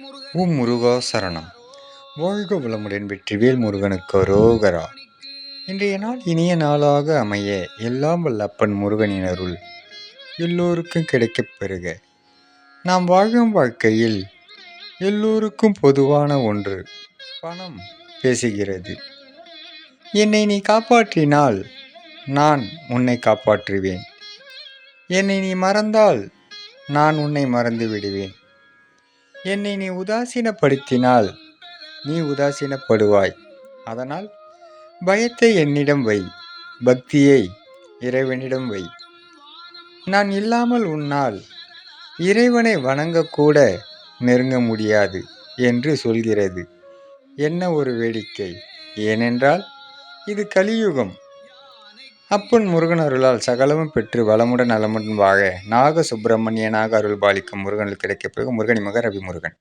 ஓம் முருகா சரணம். வாழ்க வளமுடன். வெற்றிவேல் முருகனுக்கு அரோகரா. இன்றைய நாள் இனிய நாளாக அமைய எல்லாம் வல்ல அப்பன் முருகனின் அருள் எல்லோருக்கும் கிடைக்கப் பெறுக. நாம் வாழும் வாழ்க்கையில் எல்லோருக்கும் பொதுவான ஒன்று பணம் பேசுகிறது. என்னை நீ காப்பாற்றினால் நான் உன்னை காப்பாற்றுவேன். என்னை நீ மறந்தால் நான் உன்னை மறந்து விடுவேன். என்னை நீ உதாசீனப்படுத்தினால் நீ உதாசீனப்படுவாய். அதனால் பயத்தை என்னிடம் வை, பக்தியை இறைவனிடம் வை. நான் இல்லாமல் உன்னால் இறைவனை வணங்கக்கூட நெருங்க முடியாது என்று சொல்கிறது. என்ன ஒரு வேடிக்கை! ஏனென்றால் இது கலியுகம். அப்பன் முருகன் அருளால் சகலமும் பெற்று வளமுடன் நலமுடன் வாழ நாக சுப்பிரமணியனாக அருள் பாலிக்கும் முருகனுக்கு கிடைக்கப் பிறகு முருகனி மக ரவி முருகன்.